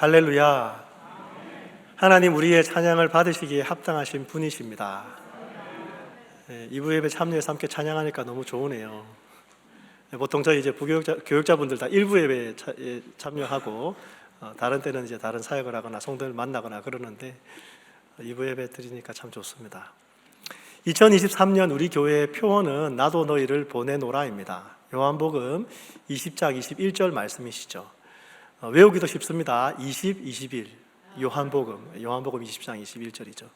할렐루야. 하나님 우리의 찬양을 받으시기에 합당하신 분이십니다. 네, 2부 예배 참여해서 함께 찬양하니까 너무 좋으네요. 보통 저희 이제 교육자분들 다 1부 예배에 참여하고 다른 때는 이제 다른 사역을 하거나 성도를 만나거나 그러는데 2부 예배 드리니까 참 좋습니다. 2023년 우리 교회의 표어는 나도 너희를 보내노라입니다. 요한복음 20장 21절 말씀이시죠. 외우기도 쉽습니다. 20, 21 요한복음 20장 21절이죠.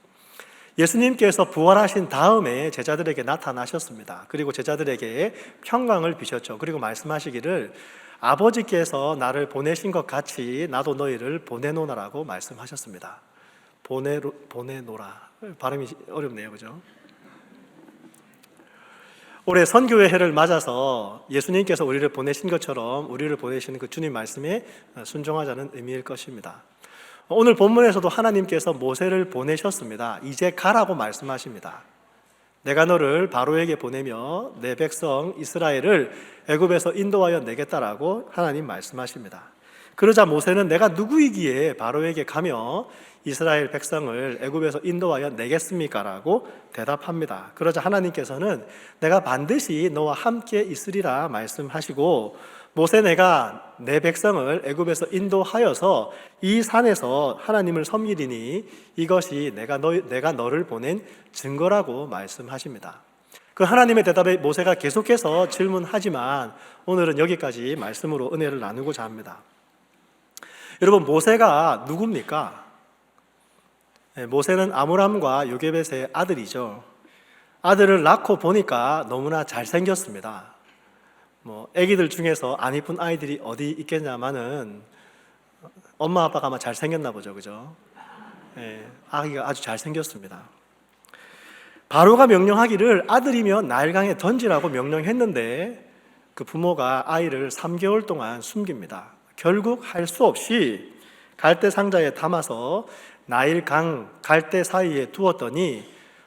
예수님께서 부활하신 다음에 제자들에게 나타나셨습니다. 그리고 제자들에게 평강을 비셨죠. 그리고 말씀하시기를 아버지께서 나를 보내신 것 같이 나도 너희를 보내노라라고 말씀하셨습니다. 보내노라. 발음이 어렵네요, 그죠? 올해 선교의 해를 맞아서 예수님께서 우리를 보내신 것처럼 우리를 보내시는 그 주님 말씀에 순종하자는 의미일 것입니다. 오늘 본문에서도 하나님께서 모세를 보내셨습니다. 이제 가라고 말씀하십니다. 내가 너를 바로에게 보내며 내 백성 이스라엘을 애굽에서 인도하여 내겠다라고 하나님 말씀하십니다. 그러자 모세는 내가 누구이기에 바로에게 가며 이스라엘 백성을 애굽에서 인도하여 내겠습니까? 라고 대답합니다. 그러자 하나님께서는 내가 반드시 너와 함께 있으리라 말씀하시고 모세 내가 내 백성을 애굽에서 인도하여서 이 산에서 하나님을 섬기리니 이것이 내가 너를 보낸 증거라고 말씀하십니다. 그 하나님의 대답에 모세가 계속해서 질문하지만 오늘은 여기까지 말씀으로 은혜를 나누고자 합니다. 여러분, 모세가 누굽니까? 모세는 아므람과 요게벳의 아들이죠. 아들을 낳고 보니까 너무나 잘생겼습니다. 아기들 중에서 안 이쁜 아이들이 어디 있겠냐마는 엄마 아빠가 아마 잘생겼나 보죠, 그죠? 아기가 아주 잘생겼습니다. 바로가 명령하기를 아들이면 나일강에 던지라고 명령했는데 그 부모가 아이를 3개월 동안 숨깁니다. 결국 할 수 없이 갈대 상자에 담아서 나일강 갈대 사이에 두었더니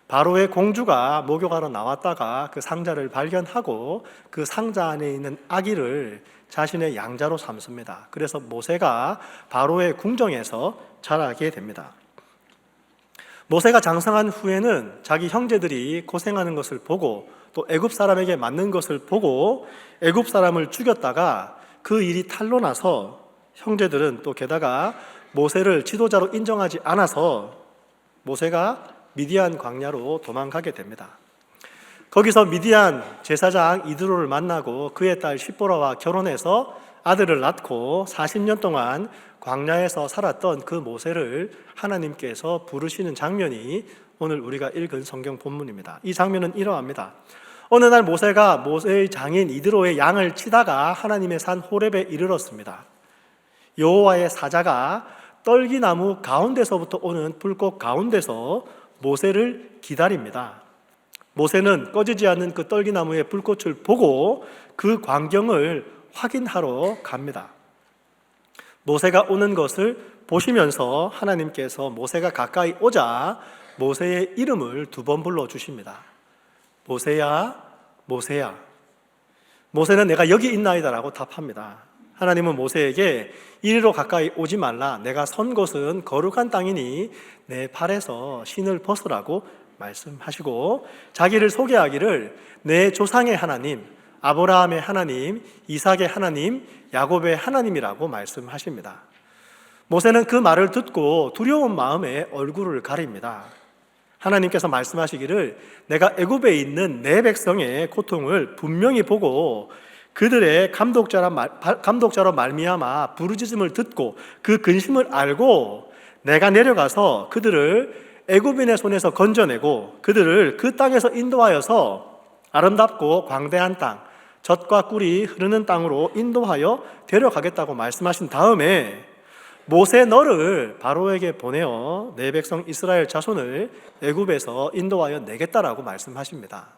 바로의 공주가 목욕하러 나왔다가 그 상자를 발견하고 그 상자 안에 있는 아기를 자신의 양자로 삼습니다. 그래서 모세가 바로의 궁정에서 자라게 됩니다. 모세가 장성한 후에는 자기 형제들이 고생하는 것을 보고 또 애굽 사람에게 맞는 것을 보고 애굽 사람을 죽였다가 그 일이 탄로 나서 형제들은 또 게다가 모세를 지도자로 인정하지 않아서 모세가 미디안 광야로 도망가게 됩니다. 거기서 미디안 제사장 이드로를 만나고 그의 딸 시보라와 결혼해서 아들을 낳고 40년 동안 광야에서 살았던 그 모세를 하나님께서 부르시는 장면이 오늘 우리가 읽은 성경 본문입니다. 이 장면은 이러합니다. 어느 날 모세가 모세의 장인 이드로의 양을 치다가 하나님의 산 호렙에 이르렀습니다. 여호와의 사자가 떨기나무 가운데서부터 오는 불꽃 가운데서 모세를 기다립니다. 모세는 꺼지지 않는 그 떨기나무의 불꽃을 보고 그 광경을 확인하러 갑니다. 모세가 오는 것을 보시면서 하나님께서 모세가 가까이 오자 모세의 이름을 2번 불러주십니다. 모세야, 모세야. 모세는 내가 여기 있나이다 라고 답합니다. 하나님은 모세에게 이리로 가까이 오지 말라. 내가 선 곳은 거룩한 땅이니 내 발에서 신을 벗으라고 말씀하시고 자기를 소개하기를 내 조상의 하나님, 아브라함의 하나님, 이삭의 하나님, 야곱의 하나님이라고 말씀하십니다. 모세는 그 말을 듣고 두려운 마음에 얼굴을 가립니다. 하나님께서 말씀하시기를 내가 애굽에 있는 내 백성의 고통을 분명히 보고 그들의 감독자로 말미암아 부르짖음을 듣고 그 근심을 알고 내가 내려가서 그들을 애굽인의 손에서 건져내고 그들을 그 땅에서 인도하여서 아름답고 광대한 땅, 젖과 꿀이 흐르는 땅으로 인도하여 데려가겠다고 말씀하신 다음에 모세 너를 바로에게 보내어 내 백성 이스라엘 자손을 애굽에서 인도하여 내겠다라고 말씀하십니다.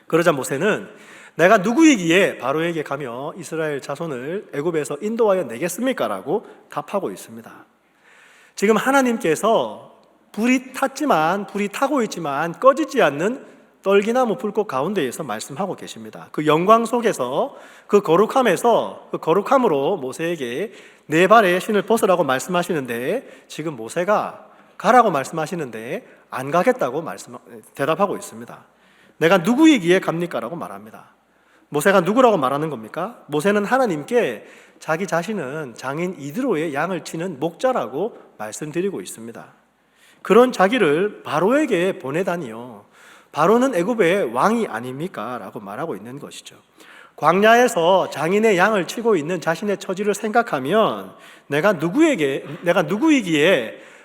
그러자 모세는 내가 누구이기에 바로에게 가며 이스라엘 자손을 애굽에서 인도하여 내겠습니까? 라고 답하고 있습니다. 지금 하나님께서 불이 타고 있지만 꺼지지 않는 떨기나무 불꽃 가운데에서 말씀하고 계십니다. 그 영광 속에서 그 거룩함으로 모세에게 내 발에 신을 벗으라고 말씀하시는데 지금 모세가 가라고 말씀하시는데 안 가겠다고 대답하고 있습니다. 내가 누구이기에 갑니까? 라고 말합니다. 모세가 누구라고 말하는 겁니까? 모세는 하나님께 자기 자신은 장인 이드로의 양을 치는 목자라고 말씀드리고 있습니다. 그런 자기를 바로에게 보내다니요, 바로는 애굽의 왕이 아닙니까? 라고 말하고 있는 것이죠. 광야에서 장인의 양을 치고 있는 자신의 처지를 생각하면 내가 누구이기에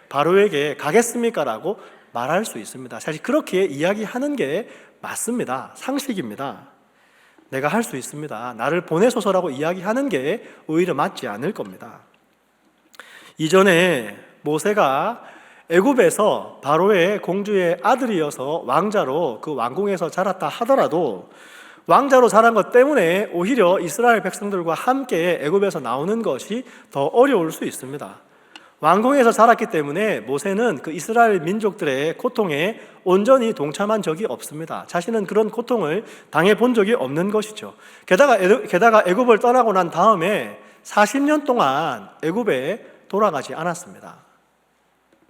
바로에게 가겠습니까? 라고 말할 수 있습니다. 사실 그렇게 이야기하는 게 맞습니다. 상식입니다. 내가 할 수 있습니다. 나를 보내소서라고 이야기하는 게 오히려 맞지 않을 겁니다. 이전에 모세가 애굽에서 바로의 공주의 아들이어서 왕자로 그 왕궁에서 자랐다 하더라도 왕자로 자란 것 때문에 오히려 이스라엘 백성들과 함께 애굽에서 나오는 것이 더 어려울 수 있습니다. 왕궁에서 자랐기 때문에 모세는 그 이스라엘 민족들의 고통에 온전히 동참한 적이 없습니다. 자신은 그런 고통을 당해본 적이 없는 것이죠. 게다가 애굽을 떠나고 난 다음에 40년 동안 애굽에 돌아가지 않았습니다.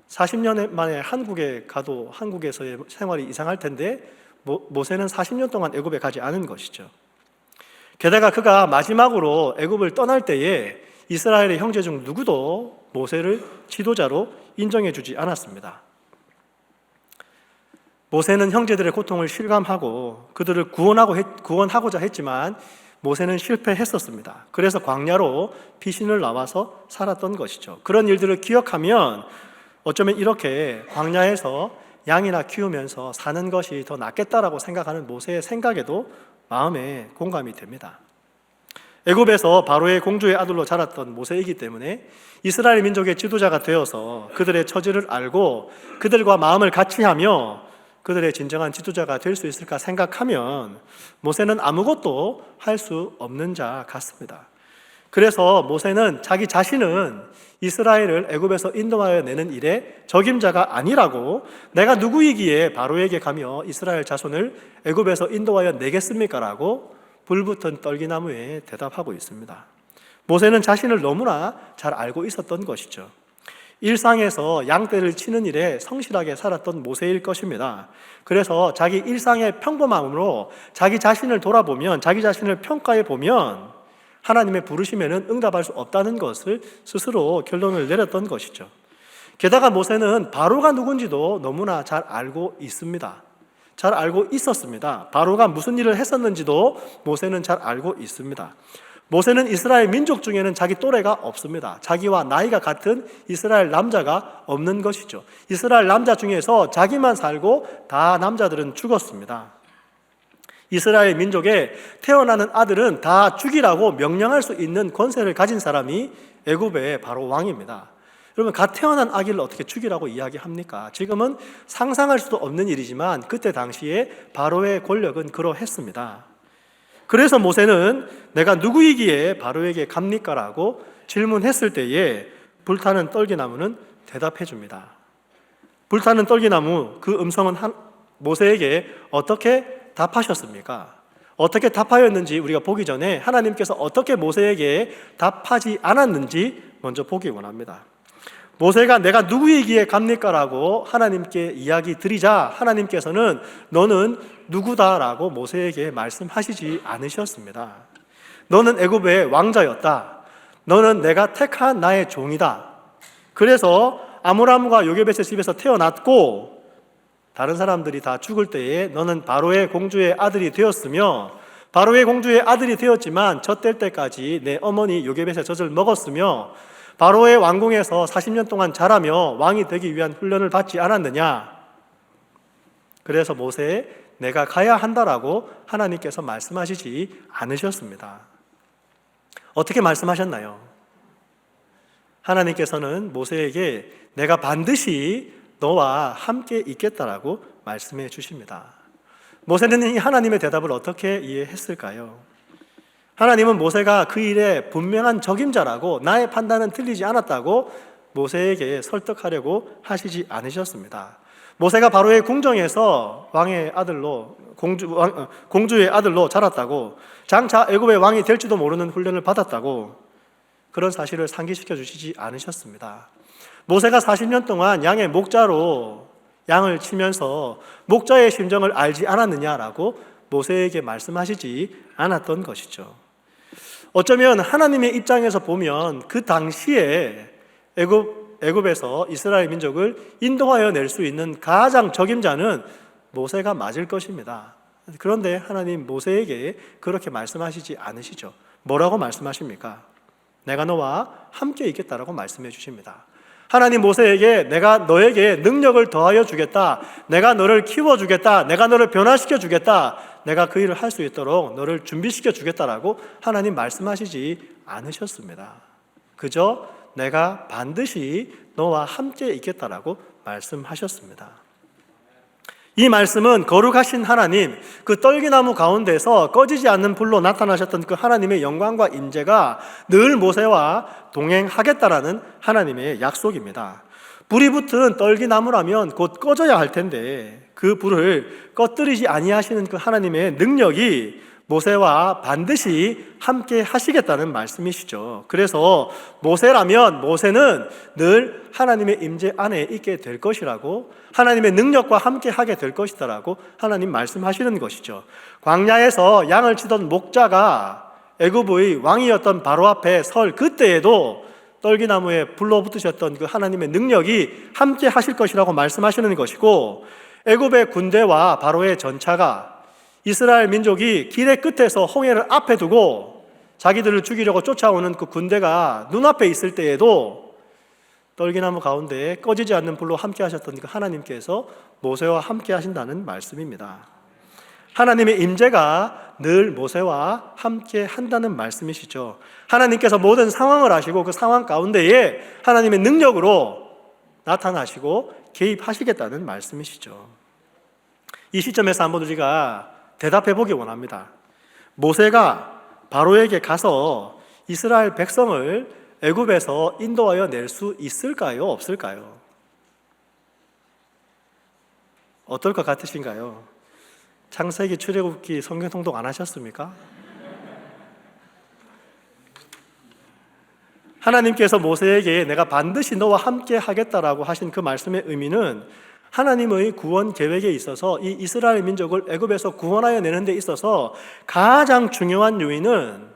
40년 만에 한국에 가도 한국에서의 생활이 이상할 텐데 모세는 40년 동안 애굽에 가지 않은 것이죠. 게다가 그가 마지막으로 애굽을 떠날 때에 이스라엘의 형제 중 누구도 모세를 지도자로 인정해 주지 않았습니다. 모세는 형제들의 고통을 실감하고 그들을 구원하고자 했지만 모세는 실패했었습니다. 그래서 광야로 피신을 나와서 살았던 것이죠. 그런 일들을 기억하면 어쩌면 이렇게 광야에서 양이나 키우면서 사는 것이 더 낫겠다라고 생각하는 모세의 생각에도 마음에 공감이 됩니다. 애굽에서 바로의 공주의 아들로 자랐던 모세이기 때문에 이스라엘 민족의 지도자가 되어서 그들의 처지를 알고 그들과 마음을 같이 하며 그들의 진정한 지도자가 될 수 있을까 생각하면 모세는 아무것도 할 수 없는 자 같습니다. 그래서 모세는 자기 자신은 이스라엘을 애굽에서 인도하여 내는 일에 적임자가 아니라고, 내가 누구이기에 바로에게 가며 이스라엘 자손을 애굽에서 인도하여 내겠습니까? 라고 불붙은 떨기나무에 대답하고 있습니다. 모세는 자신을 너무나 잘 알고 있었던 것이죠. 일상에서 양떼를 치는 일에 성실하게 살았던 모세일 것입니다. 그래서 자기 일상의 평범함으로 자기 자신을 돌아보면, 자기 자신을 평가해 보면 하나님의 부르심에는 응답할 수 없다는 것을 스스로 결론을 내렸던 것이죠. 게다가 모세는 바로가 누군지도 너무나 잘 알고 있습니다. 잘 알고 있었습니다. 바로가 무슨 일을 했었는지도 모세는 잘 알고 있습니다. 모세는 이스라엘 민족 중에는 자기 또래가 없습니다. 자기와 나이가 같은 이스라엘 남자가 없는 것이죠. 이스라엘 남자 중에서 자기만 살고 다 남자들은 죽었습니다. 이스라엘 민족에 태어나는 아들은 다 죽이라고 명령할 수 있는 권세를 가진 사람이 애굽의 바로 왕입니다. 여러분, 갓 태어난 아기를 어떻게 죽이라고 이야기합니까? 지금은 상상할 수도 없는 일이지만 그때 당시에 바로의 권력은 그러했습니다. 그래서 모세는 내가 누구이기에 바로에게 갑니까? 라고 질문했을 때에 불타는 떨기나무는 대답해 줍니다. 불타는 떨기나무, 그 음성은 모세에게 어떻게 답하셨습니까? 어떻게 답하였는지 우리가 보기 전에 하나님께서 어떻게 모세에게 답하지 않았는지 먼저 보기 원합니다. 모세가 내가 누구이기에 갑니까? 라고 하나님께 이야기 드리자 하나님께서는 너는 누구다라고 모세에게 말씀하시지 않으셨습니다. 너는 애굽의 왕자였다. 너는 내가 택한 나의 종이다. 그래서 아므람과 요게벳의 집에서 태어났고 다른 사람들이 다 죽을 때에 너는 바로의 공주의 아들이 되었으며, 바로의 공주의 아들이 되었지만 젖될 때까지 내 어머니 요게벳의 젖을 먹었으며 바로의 왕궁에서 40년 동안 자라며 왕이 되기 위한 훈련을 받지 않았느냐. 그래서 모세에 내가 가야 한다라고 하나님께서 말씀하시지 않으셨습니다. 어떻게 말씀하셨나요? 하나님께서는 모세에게 내가 반드시 너와 함께 있겠다라고 말씀해 주십니다. 모세는 이 하나님의 대답을 어떻게 이해했을까요? 하나님은 모세가 그 일에 분명한 적임자라고, 나의 판단은 틀리지 않았다고 모세에게 설득하려고 하시지 않으셨습니다. 모세가 바로의 궁정에서 왕의 아들로, 공주의 아들로 자랐다고, 장차 애굽의 왕이 될지도 모르는 훈련을 받았다고, 그런 사실을 상기시켜 주시지 않으셨습니다. 모세가 40년 동안 양의 목자로 양을 치면서 목자의 심정을 알지 않았느냐라고 모세에게 말씀하시지 않았던 것이죠. 어쩌면 하나님의 입장에서 보면 그 당시에 애굽에서 이스라엘 민족을 인도하여 낼 수 있는 가장 적임자는 모세가 맞을 것입니다. 그런데 하나님 모세에게 그렇게 말씀하시지 않으시죠. 뭐라고 말씀하십니까? 내가 너와 함께 있겠다라고 말씀해 주십니다. 하나님 모세에게 내가 너에게 능력을 더하여 주겠다, 내가 너를 키워주겠다, 내가 너를 변화시켜 주겠다, 내가 그 일을 할 수 있도록 너를 준비시켜 주겠다라고 하나님 말씀하시지 않으셨습니다. 그저 내가 반드시 너와 함께 있겠다라고 말씀하셨습니다. 이 말씀은 거룩하신 하나님, 그 떨기나무 가운데서 꺼지지 않는 불로 나타나셨던 그 하나님의 영광과 임재가 늘 모세와 동행하겠다라는 하나님의 약속입니다. 불이 붙은 떨기나무라면 곧 꺼져야 할 텐데 그 불을 꺼뜨리지 아니하시는 그 하나님의 능력이 모세와 반드시 함께 하시겠다는 말씀이시죠. 그래서 모세는 늘 하나님의 임재 안에 있게 될 것이라고, 하나님의 능력과 함께 하게 될 것이다라고 하나님 말씀하시는 것이죠. 광야에서 양을 치던 목자가 애굽의 왕이었던 바로 앞에 설 그때에도 떨기나무에 불러붙으셨던 그 하나님의 능력이 함께 하실 것이라고 말씀하시는 것이고, 애굽의 군대와 바로의 전차가 이스라엘 민족이 길의 끝에서 홍해를 앞에 두고 자기들을 죽이려고 쫓아오는 그 군대가 눈앞에 있을 때에도 떨기나무 가운데 꺼지지 않는 불로 함께 하셨던 그 하나님께서 모세와 함께 하신다는 말씀입니다. 하나님의 임재가 늘 모세와 함께 한다는 말씀이시죠. 하나님께서 모든 상황을 아시고 그 상황 가운데에 하나님의 능력으로 나타나시고 개입하시겠다는 말씀이시죠. 이 시점에서 한번 우리가 대답해 보기 원합니다. 모세가 바로에게 가서 이스라엘 백성을 애굽에서 인도하여 낼 수 있을까요? 없을까요? 어떨 것 같으신가요? 창세기, 출애굽기 성경 통독 안 하셨습니까? 하나님께서 모세에게 내가 반드시 너와 함께 하겠다라고 하신 그 말씀의 의미는 하나님의 구원 계획에 있어서 이 이스라엘 민족을 애굽에서 구원하여 내는 데 있어서 가장 중요한 요인은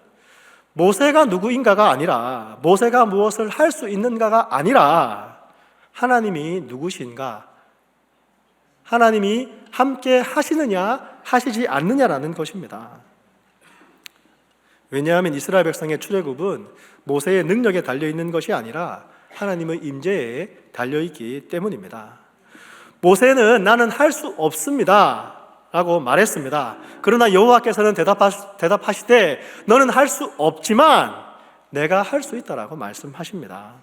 모세가 누구인가가 아니라, 모세가 무엇을 할 수 있는가가 아니라 하나님이 누구신가, 하나님이 함께 하시느냐 하시지 않느냐라는 것입니다. 왜냐하면 이스라엘 백성의 출애굽은 모세의 능력에 달려있는 것이 아니라 하나님의 임재에 달려있기 때문입니다. 모세는 나는 할 수 없습니다 라고 말했습니다. 그러나 여호와께서는 대답하시되 너는 할 수 없지만 내가 할 수 있다라고 말씀하십니다.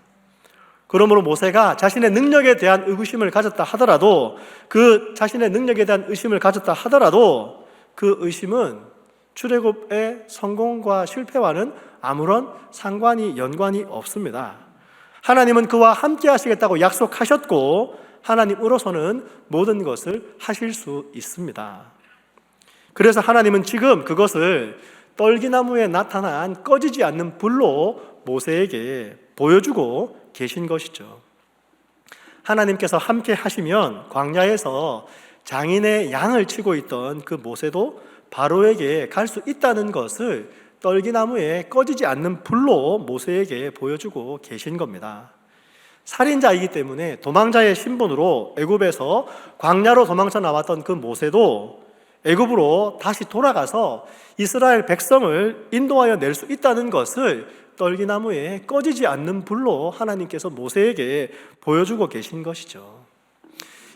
그러므로 모세가 자신의 능력에 대한 의구심을 가졌다 하더라도, 그 자신의 능력에 대한 의심을 가졌다 하더라도 그 의심은 출애굽의 성공과 실패와는 아무런 연관이 없습니다. 하나님은 그와 함께 하시겠다고 약속하셨고 하나님으로서는 모든 것을 하실 수 있습니다. 그래서 하나님은 지금 그것을 떨기나무에 나타난 꺼지지 않는 불로 모세에게 보여주고 계신 것이죠. 하나님께서 함께 하시면 광야에서 장인의 양을 치고 있던 그 모세도 바로에게 갈 수 있다는 것을 떨기나무에 꺼지지 않는 불로 모세에게 보여주고 계신 겁니다. 살인자이기 때문에 도망자의 신분으로 애굽에서 광야로 도망쳐 나왔던 그 모세도 애굽으로 다시 돌아가서 이스라엘 백성을 인도하여 낼 수 있다는 것을 떨기나무에 꺼지지 않는 불로 하나님께서 모세에게 보여주고 계신 것이죠.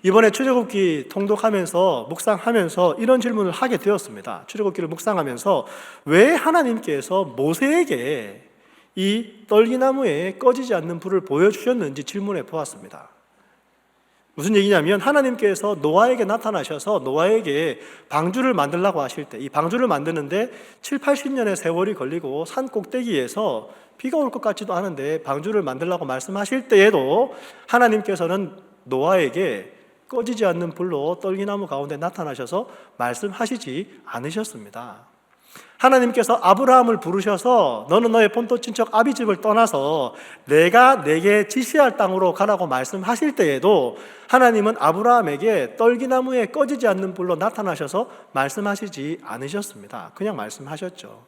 이번에 출애굽기 통독하면서 묵상하면서 이런 질문을 하게 되었습니다. 출애굽기를 묵상하면서 왜 하나님께서 모세에게 이 떨기나무에 꺼지지 않는 불을 보여주셨는지 질문해 보았습니다. 무슨 얘기냐면 하나님께서 노아에게 나타나셔서 노아에게 방주를 만들라고 하실 때, 이 방주를 만드는데 7, 80년의 세월이 걸리고 산 꼭대기에서 비가 올 것 같지도 않은데 방주를 만들라고 말씀하실 때에도 하나님께서는 노아에게 꺼지지 않는 불로 떨기나무 가운데 나타나셔서 말씀하시지 않으셨습니다. 하나님께서 아브라함을 부르셔서 너는 너의 본토 친척 아비집을 떠나서 내가 내게 지시할 땅으로 가라고 말씀하실 때에도 하나님은 아브라함에게 떨기나무에 꺼지지 않는 불로 나타나셔서 말씀하시지 않으셨습니다. 그냥 말씀하셨죠.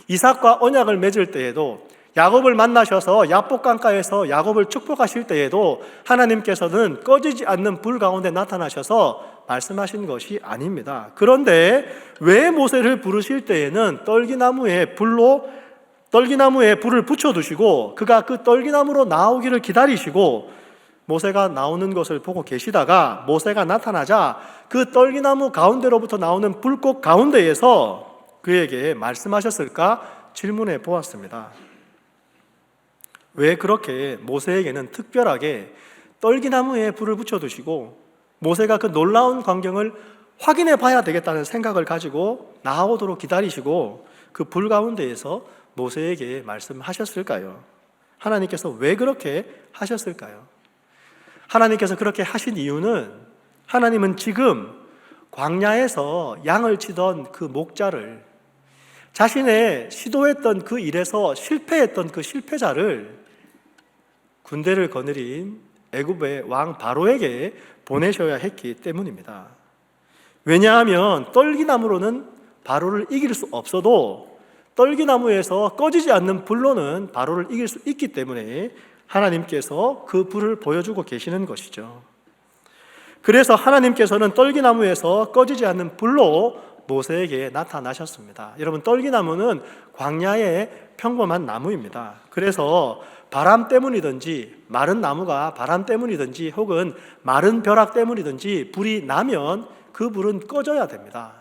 이삭과 언약을 맺을 때에도, 야곱을 만나셔서 야복강가에서 야곱을 축복하실 때에도 하나님께서는 꺼지지 않는 불 가운데 나타나셔서 말씀하신 것이 아닙니다. 그런데 왜 모세를 부르실 때에는 떨기나무에 불을 붙여두시고 그가 그 떨기나무로 나오기를 기다리시고 모세가 나오는 것을 보고 계시다가 모세가 나타나자 그 떨기나무 가운데로부터 나오는 불꽃 가운데에서 그에게 말씀하셨을까 질문해 보았습니다. 왜 그렇게 모세에게는 특별하게 떨기나무에 불을 붙여두시고 모세가 그 놀라운 광경을 확인해 봐야 되겠다는 생각을 가지고 나오도록 기다리시고 그 불 가운데에서 모세에게 말씀하셨을까요? 하나님께서 왜 그렇게 하셨을까요? 하나님께서 그렇게 하신 이유는 하나님은 지금 광야에서 양을 치던 그 목자를, 자신의 시도했던 그 일에서 실패했던 그 실패자를 군대를 거느린 애굽의 왕 바로에게 보내셔야 했기 때문입니다. 왜냐하면 떨기나무로는 바로를 이길 수 없어도 떨기나무에서 꺼지지 않는 불로는 바로를 이길 수 있기 때문에 하나님께서 그 불을 보여주고 계시는 것이죠. 그래서 하나님께서는 떨기나무에서 꺼지지 않는 불로 모세에게 나타나셨습니다. 여러분, 떨기나무는 광야의 평범한 나무입니다. 그래서 바람 때문이든지, 마른 나무가 바람 때문이든지 혹은 마른 벼락 때문이든지 불이 나면 그 불은 꺼져야 됩니다.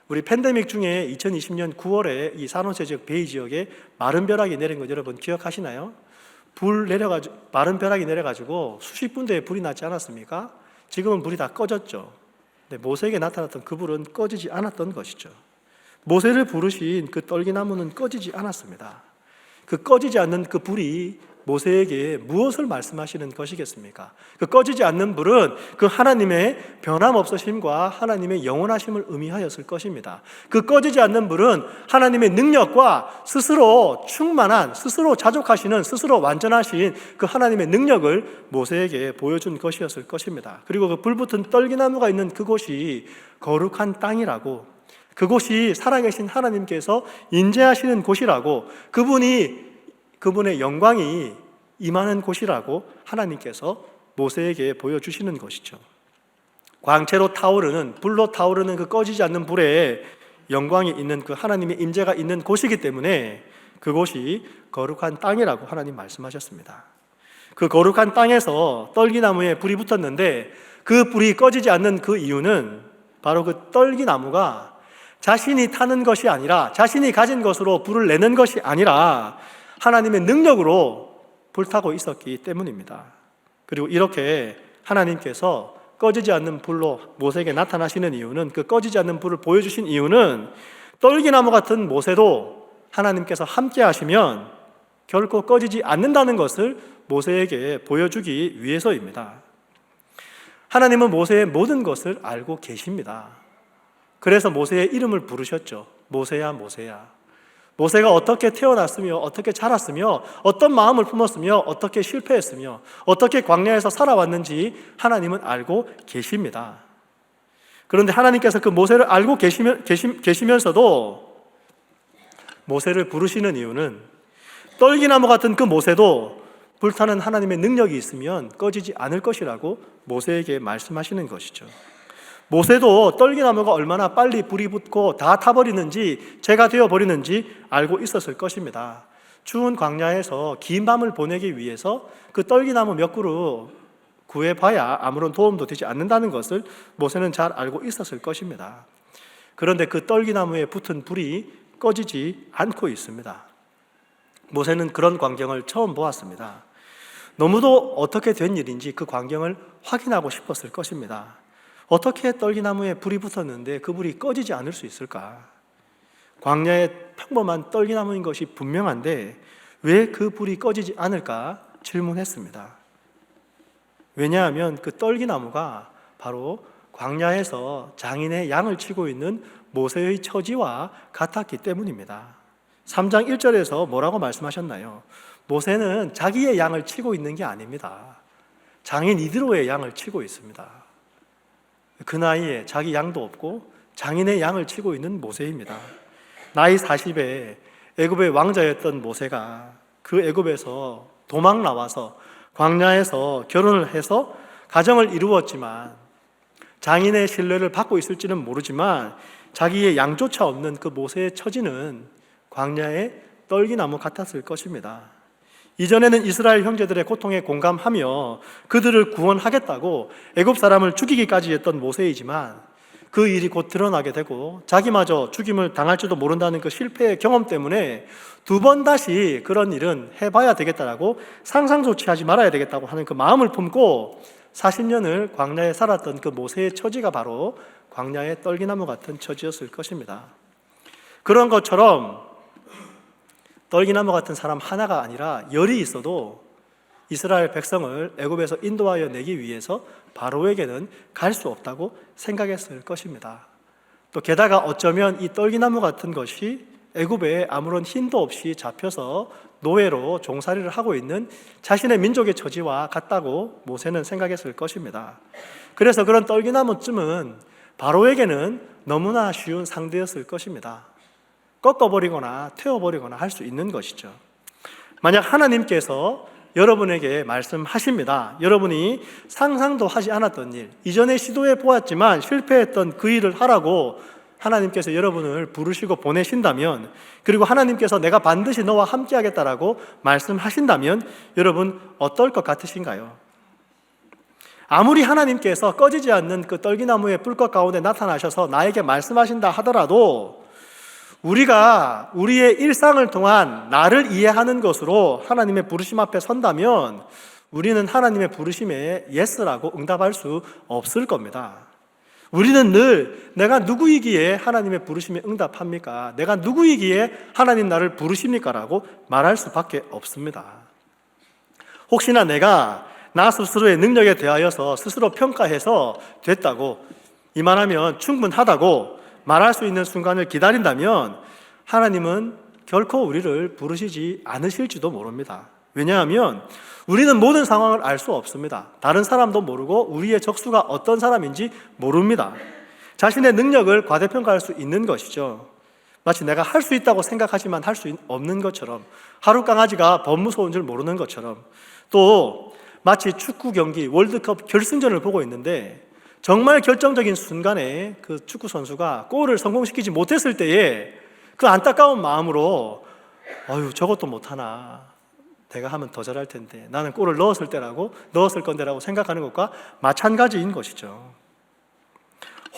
우리 팬데믹 중에 2020년 9월에 이 산호세 지역, 베이 지역에 마른 벼락이 내린 것 여러분 기억하시나요? 마른 벼락이 내려가지고 수십 군데에 불이 났지 않았습니까? 지금은 불이 다 꺼졌죠. 근데 모세에게 나타났던 그 불은 꺼지지 않았던 것이죠. 모세를 부르신 그 떨기나무는 꺼지지 않았습니다. 그 꺼지지 않는 그 불이 모세에게 무엇을 말씀하시는 것이겠습니까? 그 꺼지지 않는 불은 그 하나님의 변함없으심과 하나님의 영원하심을 의미하였을 것입니다. 그 꺼지지 않는 불은 하나님의 능력과 스스로 충만한, 스스로 자족하시는, 스스로 완전하신 그 하나님의 능력을 모세에게 보여준 것이었을 것입니다. 그리고 그 불붙은 떨기나무가 있는 그곳이 거룩한 땅이라고, 그곳이 살아계신 하나님께서 인재하시는 곳이라고, 그분의 영광이 임하는 곳이라고 하나님께서 모세에게 보여주시는 것이죠. 광채로 타오르는, 불로 타오르는 그 꺼지지 않는 불에 영광이 있는 그 하나님의 임재가 있는 곳이기 때문에 그곳이 거룩한 땅이라고 하나님 말씀하셨습니다. 그 거룩한 땅에서 떨기나무에 불이 붙었는데 그 불이 꺼지지 않는 그 이유는 바로 그 떨기나무가 자신이 타는 것이 아니라, 자신이 가진 것으로 불을 내는 것이 아니라 하나님의 능력으로 불타고 있었기 때문입니다. 그리고 이렇게 하나님께서 꺼지지 않는 불로 모세에게 나타나시는 이유는, 그 꺼지지 않는 불을 보여주신 이유는 떨기나무 같은 모세도 하나님께서 함께 하시면 결코 꺼지지 않는다는 것을 모세에게 보여주기 위해서입니다. 하나님은 모세의 모든 것을 알고 계십니다. 그래서 모세의 이름을 부르셨죠. 모세야, 모세야. 모세가 어떻게 태어났으며 어떻게 자랐으며 어떤 마음을 품었으며 어떻게 실패했으며 어떻게 광야에서 살아왔는지 하나님은 알고 계십니다. 그런데 하나님께서 그 모세를 알고 계시면서도 모세를 부르시는 이유는 떨기나무 같은 그 모세도 불타는 하나님의 능력이 있으면 꺼지지 않을 것이라고 모세에게 말씀하시는 것이죠. 모세도 떨기나무가 얼마나 빨리 불이 붙고 다 타버리는지, 재가 되어버리는지 알고 있었을 것입니다. 추운 광야에서 긴 밤을 보내기 위해서 그 떨기나무 몇 그루 구해봐야 아무런 도움도 되지 않는다는 것을 모세는 잘 알고 있었을 것입니다. 그런데 그 떨기나무에 붙은 불이 꺼지지 않고 있습니다. 모세는 그런 광경을 처음 보았습니다. 너무도 어떻게 된 일인지 그 광경을 확인하고 싶었을 것입니다. 어떻게 떨기나무에 불이 붙었는데 그 불이 꺼지지 않을 수 있을까? 광야의 평범한 떨기나무인 것이 분명한데 왜 그 불이 꺼지지 않을까 질문했습니다. 왜냐하면 그 떨기나무가 바로 광야에서 장인의 양을 치고 있는 모세의 처지와 같았기 때문입니다. 3장 1절에서 뭐라고 말씀하셨나요? 모세는 자기의 양을 치고 있는 게 아닙니다. 장인 이드로의 양을 치고 있습니다. 그 나이에 자기 양도 없고 장인의 양을 치고 있는 모세입니다. 나이 40에 애굽의 왕자였던 모세가 그 애굽에서 도망 나와서 광야에서 결혼을 해서 가정을 이루었지만 장인의 신뢰를 받고 있을지는 모르지만 자기의 양조차 없는 그 모세의 처지는 광야의 떨기나무 같았을 것입니다. 이전에는 이스라엘 형제들의 고통에 공감하며 그들을 구원하겠다고 애굽 사람을 죽이기까지 했던 모세이지만 그 일이 곧 드러나게 되고 자기마저 죽임을 당할지도 모른다는 그 실패의 경험 때문에 두 번 다시 그런 일은 해봐야 되겠다라고 상상조차 하지 말아야 되겠다고 하는 그 마음을 품고 40년을 광야에 살았던 그 모세의 처지가 바로 광야의 떨기나무 같은 처지였을 것입니다. 그런 것처럼 떨기나무 같은 사람 하나가 아니라 열이 있어도 이스라엘 백성을 애굽에서 인도하여 내기 위해서 바로에게는 갈 수 없다고 생각했을 것입니다. 또 게다가 어쩌면 이 떨기나무 같은 것이 애굽에 아무런 힘도 없이 잡혀서 노예로 종살이를 하고 있는 자신의 민족의 처지와 같다고 모세는 생각했을 것입니다. 그래서 그런 떨기나무쯤은 바로에게는 너무나 쉬운 상대였을 것입니다. 꺾어버리거나 태워버리거나 할 수 있는 것이죠. 만약 하나님께서 여러분에게 말씀하십니다. 여러분이 상상도 하지 않았던 일, 이전에 시도해 보았지만 실패했던 그 일을 하라고 하나님께서 여러분을 부르시고 보내신다면, 그리고 하나님께서 내가 반드시 너와 함께 하겠다라고 말씀하신다면 여러분 어떨 것 같으신가요? 아무리 하나님께서 꺼지지 않는 그 떨기나무의 뿔것 가운데 나타나셔서 나에게 말씀하신다 하더라도 우리가 우리의 일상을 통한 나를 이해하는 것으로 하나님의 부르심 앞에 선다면 우리는 하나님의 부르심에 예스라고 응답할 수 없을 겁니다. 우리는 늘 내가 누구이기에 하나님의 부르심에 응답합니까? 내가 누구이기에 하나님 나를 부르십니까? 라고 말할 수밖에 없습니다. 혹시나 내가 나 스스로의 능력에 대하여서 스스로 평가해서 됐다고, 이만하면 충분하다고 말할 수 있는 순간을 기다린다면 하나님은 결코 우리를 부르시지 않으실지도 모릅니다. 왜냐하면 우리는 모든 상황을 알 수 없습니다. 다른 사람도 모르고 우리의 적수가 어떤 사람인지 모릅니다. 자신의 능력을 과대평가할 수 있는 것이죠. 마치 내가 할 수 있다고 생각하지만 할 수 없는 것처럼, 하루 강아지가 범 무서운 줄 모르는 것처럼, 또 마치 축구 경기 월드컵 결승전을 보고 있는데 정말 결정적인 순간에 그 축구 선수가 골을 성공시키지 못했을 때에 그 안타까운 마음으로 저것도 못하나, 내가 하면 더 잘할 텐데, 나는 골을 넣었을 건데라고 생각하는 것과 마찬가지인 것이죠.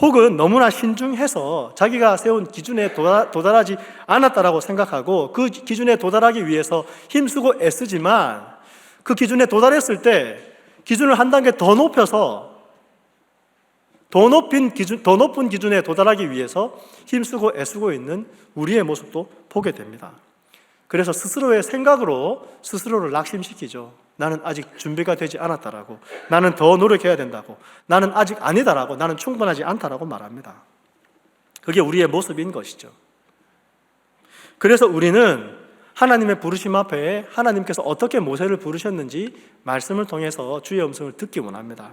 혹은 너무나 신중해서 자기가 세운 기준에 도달하지 않았다라고 생각하고 그 기준에 도달하기 위해서 힘쓰고 애쓰지만 그 기준에 도달했을 때 기준을 한 단계 더 높여서 더 높은 기준에 도달하기 위해서 힘쓰고 애쓰고 있는 우리의 모습도 보게 됩니다. 그래서 스스로의 생각으로 스스로를 낙심시키죠. 나는 아직 준비가 되지 않았다라고, 나는 더 노력해야 된다고, 나는 아직 아니다라고, 나는 충분하지 않다라고 말합니다. 그게 우리의 모습인 것이죠. 그래서 우리는 하나님의 부르심 앞에 하나님께서 어떻게 모세를 부르셨는지 말씀을 통해서 주의 음성을 듣기 원합니다.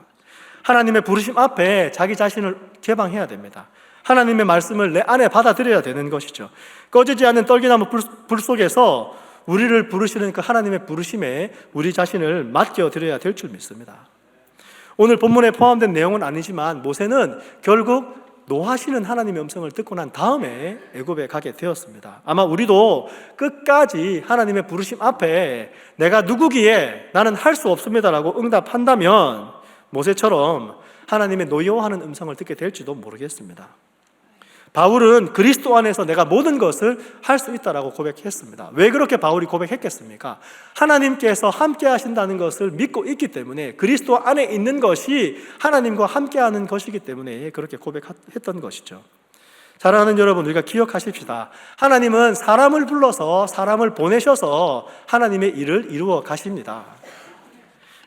하나님의 부르심 앞에 자기 자신을 개방해야 됩니다. 하나님의 말씀을 내 안에 받아들여야 되는 것이죠. 꺼지지 않는 떨기나무 불 속에서 우리를 부르시는 그 하나님의 부르심에 우리 자신을 맡겨드려야 될 줄 믿습니다. 오늘 본문에 포함된 내용은 아니지만 모세는 결국 노하시는 하나님의 음성을 듣고 난 다음에 애굽에 가게 되었습니다. 아마 우리도 끝까지 하나님의 부르심 앞에 내가 누구기에 나는 할 수 없습니다라고 응답한다면 모세처럼 하나님의 노여워하는 음성을 듣게 될지도 모르겠습니다. 바울은 그리스도 안에서 내가 모든 것을 할 수 있다라고 고백했습니다. 왜 그렇게 바울이 고백했겠습니까? 하나님께서 함께 하신다는 것을 믿고 있기 때문에, 그리스도 안에 있는 것이 하나님과 함께하는 것이기 때문에 그렇게 고백했던 것이죠. 사랑하는 여러분, 우리가 기억하십시다. 하나님은 사람을 불러서 사람을 보내셔서 하나님의 일을 이루어 가십니다.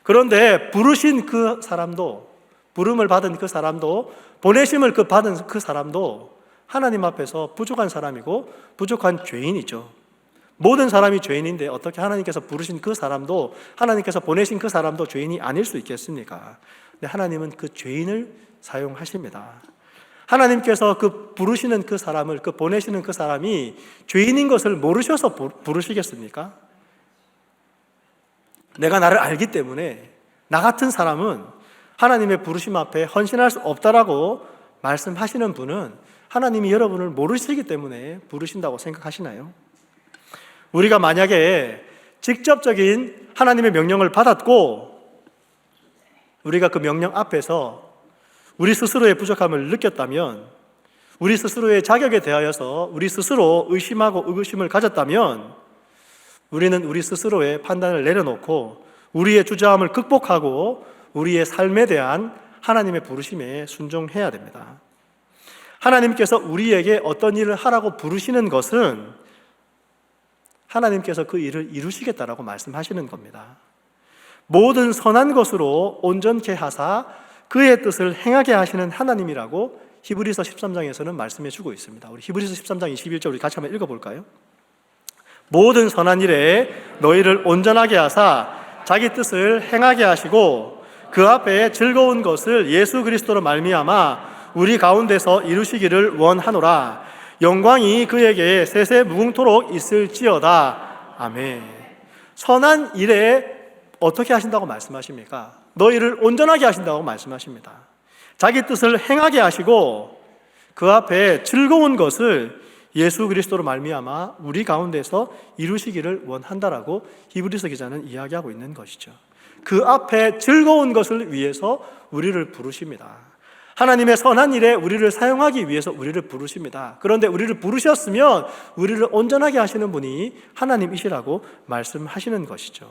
그런데 부르신 그 사람도, 부름을 받은 그 사람도 보내심을 받은 그 사람도 하나님 앞에서 부족한 사람이고 부족한 죄인이죠. 모든 사람이 죄인인데 어떻게 하나님께서 부르신 그 사람도, 하나님께서 보내신 그 사람도 죄인이 아닐 수 있겠습니까? 근데 하나님은 그 죄인을 사용하십니다. 하나님께서 그 부르시는 그 사람을, 그 보내시는 그 사람이 죄인인 것을 모르셔서 부르시겠습니까? 내가 나를 알기 때문에 나 같은 사람은 하나님의 부르심 앞에 헌신할 수 없다라고 말씀하시는 분은 하나님이 여러분을 모르시기 때문에 부르신다고 생각하시나요? 우리가 만약에 직접적인 하나님의 명령을 받았고 우리가 그 명령 앞에서 우리 스스로의 부족함을 느꼈다면, 우리 스스로의 자격에 대하여서 우리 스스로 의심하고 의구심을 가졌다면 우리는 우리 스스로의 판단을 내려놓고 우리의 주저함을 극복하고 우리의 삶에 대한 하나님의 부르심에 순종해야 됩니다. 하나님께서 우리에게 어떤 일을 하라고 부르시는 것은 하나님께서 그 일을 이루시겠다라고 말씀하시는 겁니다. 모든 선한 것으로 온전케 하사 그의 뜻을 행하게 하시는 하나님이라고 히브리서 13장에서는 말씀해 주고 있습니다. 우리 히브리서 13장 21절 우리 같이 한번 읽어볼까요? 모든 선한 일에 너희를 온전하게 하사 자기 뜻을 행하게 하시고 그 앞에 즐거운 것을 예수 그리스도로 말미암아 우리 가운데서 이루시기를 원하노라. 영광이 그에게 세세 무궁토록 있을지어다. 아멘. 선한 일에 어떻게 하신다고 말씀하십니까? 너희를 온전하게 하신다고 말씀하십니다. 자기 뜻을 행하게 하시고 그 앞에 즐거운 것을 예수 그리스도로 말미암아 우리 가운데서 이루시기를 원한다라고 히브리서 기자는 이야기하고 있는 것이죠. 그 앞에 즐거운 것을 위해서 우리를 부르십니다. 하나님의 선한 일에 우리를 사용하기 위해서 우리를 부르십니다. 그런데 우리를 부르셨으면 우리를 온전하게 하시는 분이 하나님이시라고 말씀하시는 것이죠.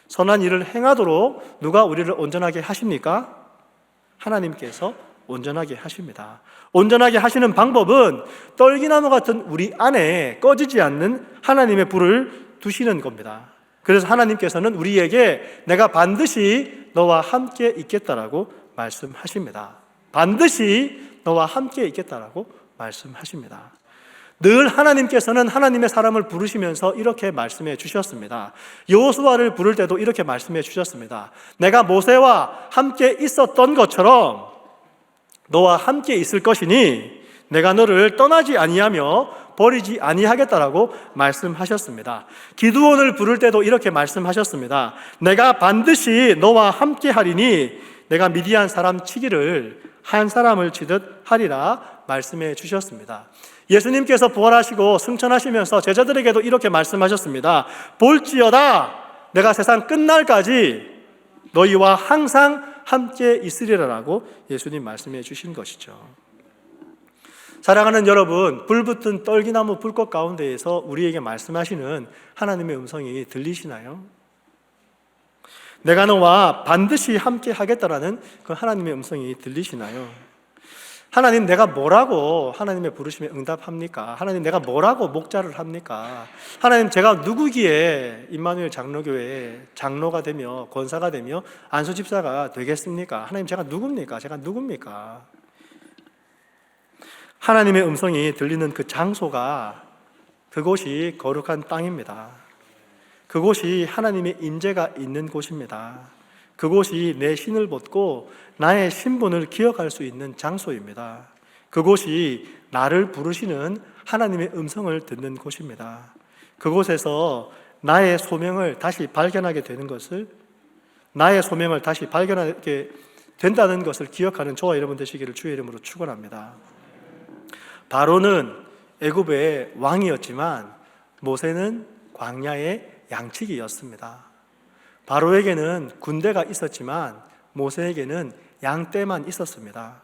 선한 일을 행하도록 누가 우리를 온전하게 하십니까? 하나님께서 온전하게 하십니다. 온전하게 하시는 방법은 떨기나무 같은 우리 안에 꺼지지 않는 하나님의 불을 두시는 겁니다. 그래서 하나님께서는 우리에게 내가 반드시 너와 함께 있겠다라고 말씀하십니다. 반드시 너와 함께 있겠다라고 말씀하십니다. 늘 하나님께서는 하나님의 사람을 부르시면서 이렇게 말씀해 주셨습니다. 여호수아를 부를 때도 이렇게 말씀해 주셨습니다. 내가 모세와 함께 있었던 것처럼 너와 함께 있을 것이니 내가 너를 떠나지 아니하며 버리지 아니하겠다라고 말씀하셨습니다. 기드온을 부를 때도 이렇게 말씀하셨습니다. 내가 반드시 너와 함께 하리니 내가 미디안 사람 치기를 한 사람을 치듯 하리라 말씀해 주셨습니다. 예수님께서 부활하시고 승천하시면서 제자들에게도 이렇게 말씀하셨습니다. 볼지어다 내가 세상 끝날까지 너희와 항상 함께 있으리라라고 예수님 말씀해 주신 것이죠. 사랑하는 여러분, 불붙은 떨기나무 불꽃 가운데에서 우리에게 말씀하시는 하나님의 음성이 들리시나요? 내가 너와 반드시 함께 하겠다라는 그 하나님의 음성이 들리시나요? 하나님, 내가 뭐라고 하나님의 부르심에 응답합니까? 하나님, 내가 뭐라고 목자를 합니까? 하나님, 제가 누구기에 임마누엘 장로교회 장로가 되며 권사가 되며 안수집사가 되겠습니까? 하나님, 제가 누굽니까? 제가 누굽니까? 하나님의 음성이 들리는 그 장소가 그곳이 거룩한 땅입니다. 그곳이 하나님의 임재가 있는 곳입니다. 그곳이 내 신을 벗고 나의 신분을 기억할 수 있는 장소입니다. 그곳이 나를 부르시는 하나님의 음성을 듣는 곳입니다. 그곳에서 나의 소명을 다시 발견하게 되는 것을, 나의 소명을 다시 발견하게 된다는 것을 기억하는 저와 여러분 되시기를 주의 이름으로 축원합니다. 바로는 애굽의 왕이었지만 모세는 광야의 양치기였습니다. 바로에게는 군대가 있었지만 모세에게는 양떼만 있었습니다.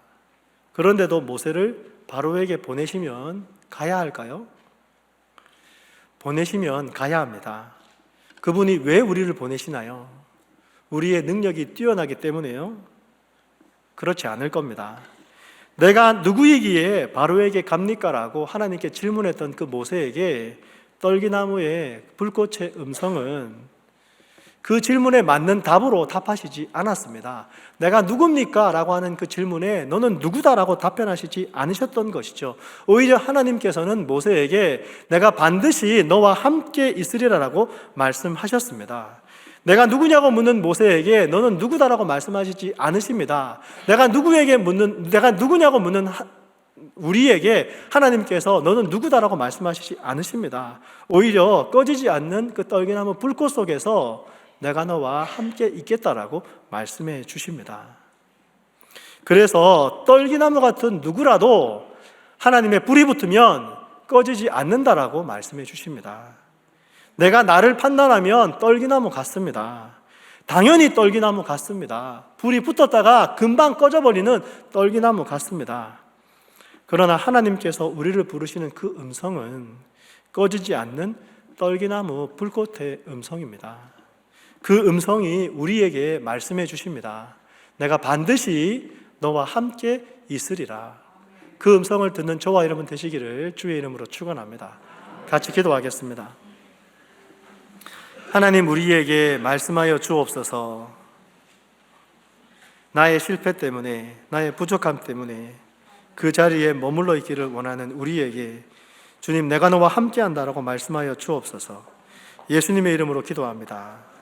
그런데도 모세를 바로에게 보내시면 가야 할까요? 보내시면 가야 합니다. 그분이 왜 우리를 보내시나요? 우리의 능력이 뛰어나기 때문에요? 그렇지 않을 겁니다. 내가 누구이기에 바로에게 갑니까? 라고 하나님께 질문했던 그 모세에게 떨기나무의 불꽃의 음성은 그 질문에 맞는 답으로 답하시지 않았습니다. 내가 누굽니까? 라고 하는 그 질문에 너는 누구다? 라고 답변하시지 않으셨던 것이죠. 오히려 하나님께서는 모세에게 내가 반드시 너와 함께 있으리라 라고 말씀하셨습니다. 내가 누구냐고 묻는 모세에게 너는 누구다라고 말씀하시지 않으십니다. 내가 누구냐고 묻는 우리에게 하나님께서 너는 누구다라고 말씀하시지 않으십니다. 오히려 꺼지지 않는 그 떨기나무 불꽃 속에서 내가 너와 함께 있겠다라고 말씀해 주십니다. 그래서 떨기나무 같은 누구라도 하나님의 불이 붙으면 꺼지지 않는다라고 말씀해 주십니다. 내가 나를 판단하면 떨기나무 같습니다. 당연히 떨기나무 같습니다. 불이 붙었다가 금방 꺼져버리는 떨기나무 같습니다. 그러나 하나님께서 우리를 부르시는 그 음성은 꺼지지 않는 떨기나무 불꽃의 음성입니다. 그 음성이 우리에게 말씀해 주십니다. 내가 반드시 너와 함께 있으리라. 그 음성을 듣는 저와 여러분 되시기를 주의 이름으로 축원합니다. 같이 기도하겠습니다. 하나님, 우리에게 말씀하여 주옵소서. 나의 실패 때문에, 나의 부족함 때문에 그 자리에 머물러 있기를 원하는 우리에게 주님, 내가 너와 함께한다라고 말씀하여 주옵소서. 예수님의 이름으로 기도합니다.